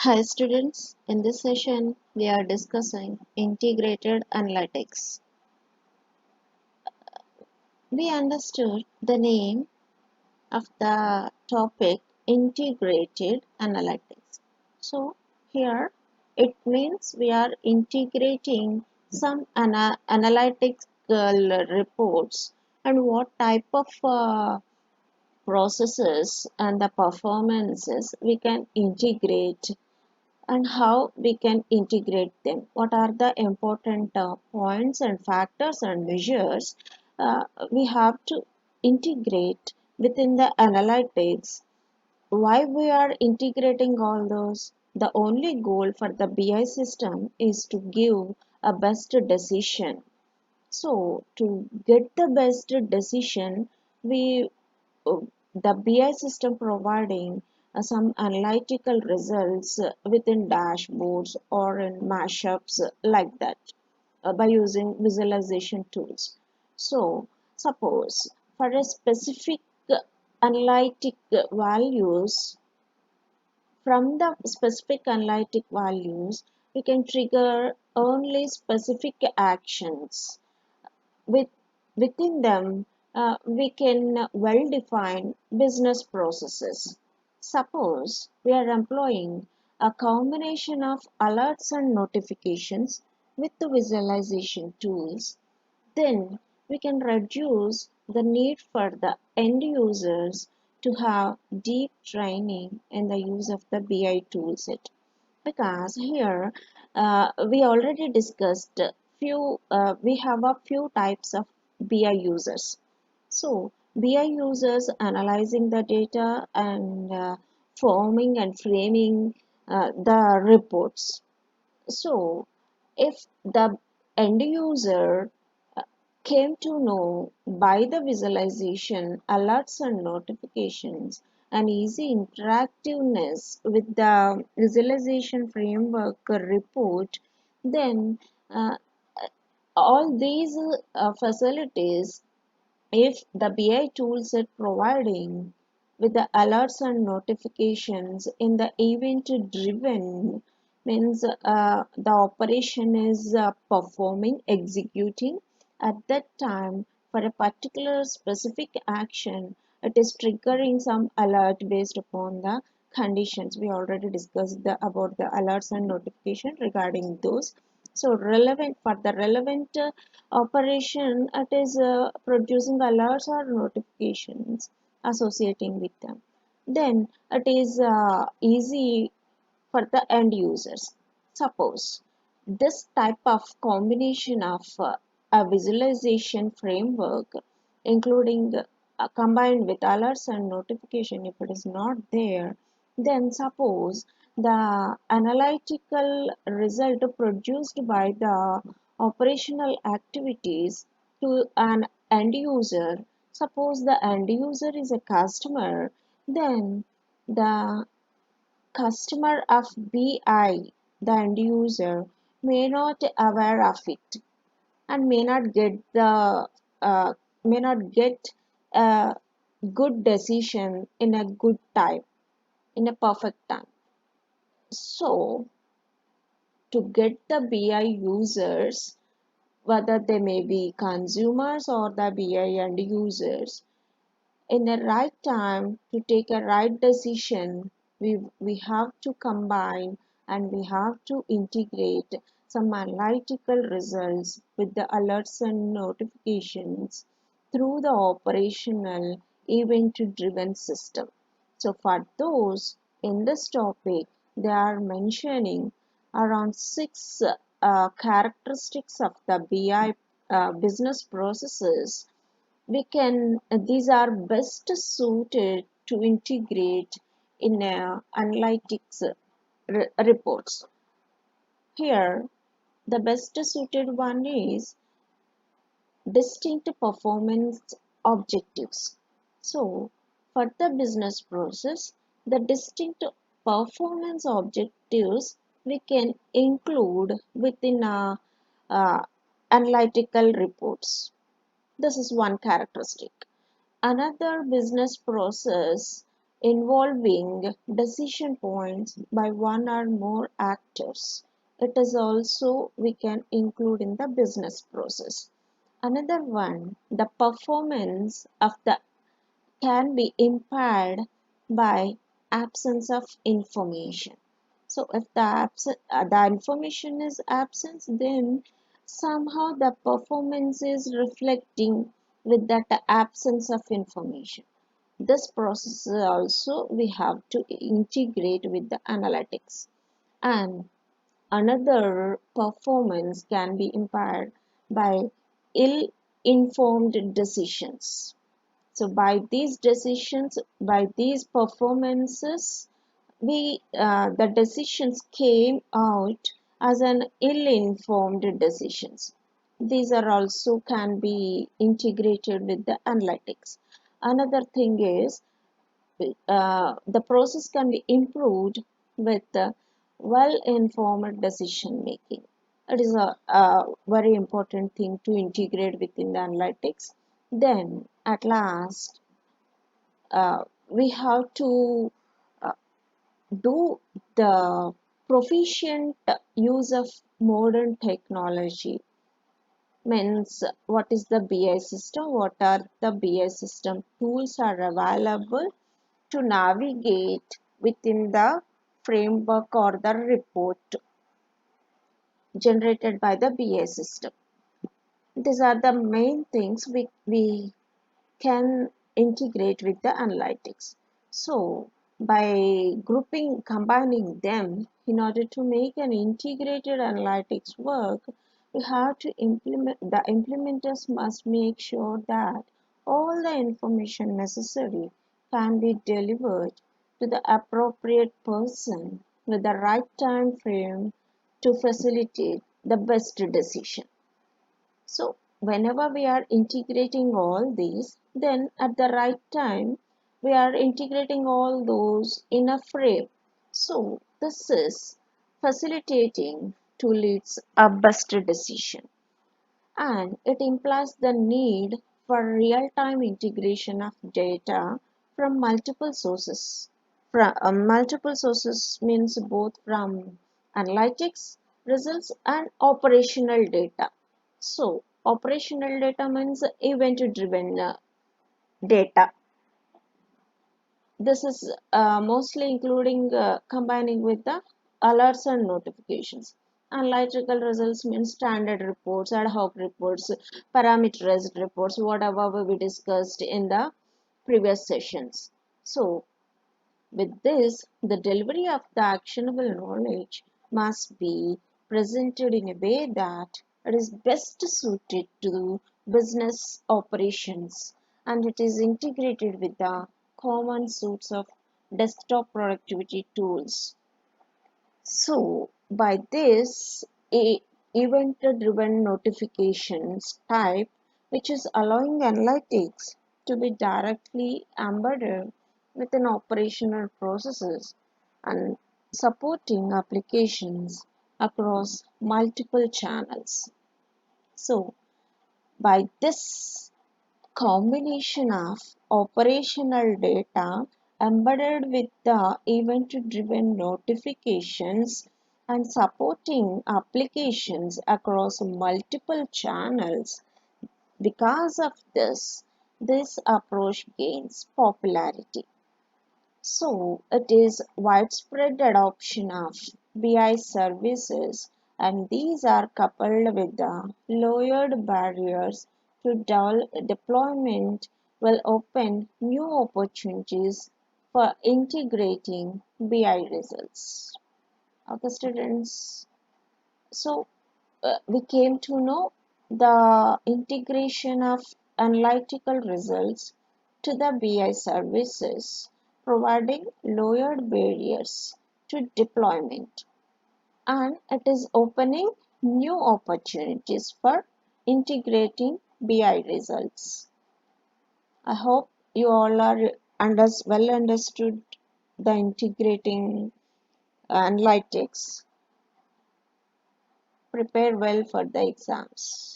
Hi students, in this session we are discussing integrated analytics. We understood the name of the topic integrated analytics. So here it means we are integrating some analytical reports and what type of processes and the performances we can integrate and how we can integrate them. What are the important points and factors and measures we have to integrate within the analytics? Why we are integrating all those? The only goal for the BI system is to give a best decision. So to get the best decision, we the BI system providing some analytical results within dashboards or in mashups like that by using visualization tools. So, suppose for a specific analytic values, from the specific analytic values, we can trigger only specific actions with, within them, we can well define business processes. Suppose we are employing a combination of alerts and notifications with the visualization tools, then we can reduce the need for the end users to have deep training in the use of the BI toolset, because here we already discussed we have a few types of BI users. So BI users analyzing the data and forming and framing the reports. So if the end user came to know by the visualization, alerts and notifications, and easy interactiveness with the visualization framework report, then uh, all these facilities, if the BI toolset providing with the alerts and notifications in the event driven, means the operation is performing, executing at that time for a particular specific action, it is triggering some alert based upon the conditions. We already discussed about the alerts and notification regarding those. So relevant for the relevant operation, it is producing alerts or notifications associating with them. Then it is easy for the end users. Suppose this type of combination of a visualization framework, including combined with alerts and notification, if it is not there, then suppose the analytical result produced by the operational activities to an end user. Suppose the end user is a customer, then the customer of BI, the end user, may not aware of it and uh, may not get a good decision in a good time, in a perfect time. So to get the BI users, whether they may be consumers or the BI end users, in the right time to take a right decision, we have to combine and we have to integrate some analytical results with the alerts and notifications through the operational event driven system. So for those in this topic, they are mentioning around six characteristics of the BI business processes. We can these are best suited to integrate in analytics reports. Here the best suited one is distinct performance objectives. So for the business process, the distinct performance objectives we can include within uh, analytical reports. This is one characteristic. Another business process involving decision points by one or more actors. It is also we can include in the business process. Another one, the performance of the can be impaired by absence of information. So if the information is absent, then somehow the performance is reflecting with that absence of information. This process also we have to integrate with the analytics. And another performance can be impaired by ill-informed decisions. So by these decisions, by these performances, the decisions came out as an ill-informed decisions. These are also can be integrated with the analytics. Another thing is the process can be improved with well-informed decision making. It is a very important thing to integrate within the analytics. Then, at last, we have to uh, do the proficient use of modern technology. Means what is the BI system? What are the BI system tools are available to navigate within the framework or the report generated by the BI system. These are the main things we can integrate with the analytics. So by combining them in order to make an integrated analytics work, we have to the implementers must make sure that all the information necessary can be delivered to the appropriate person with the right time frame to facilitate the best decision. So whenever we are integrating all these, then at the right time, we are integrating all those in a frame. So this is facilitating to leads a best decision, and it implies the need for real-time integration of data from multiple sources. From multiple sources means both from analytics results and operational data. So operational data means event-driven data. This is mostly including combining with the alerts and notifications. Analytical results mean standard reports, ad hoc reports, parameterized reports, whatever we discussed in the previous sessions. So, with this, the delivery of the actionable knowledge must be presented in a way that it is best suited to business operations, and it is integrated with the common suites of desktop productivity tools. So, by this, a event-driven notifications type, which is allowing analytics to be directly embedded within operational processes and supporting applications across multiple channels. So, by this combination of operational data embedded with the event-driven notifications and supporting applications across multiple channels. Because of this approach gains popularity. So it is widespread adoption of BI services, and these are coupled with the lowered barriers to deployment will open new opportunities for integrating BI results. Okay, students. So we came to know the integration of analytical results to the BI services, providing lowered barriers to deployment, and it is opening new opportunities for integrating BI results. I hope you all are well understood the integrating analytics. Prepare well for the exams.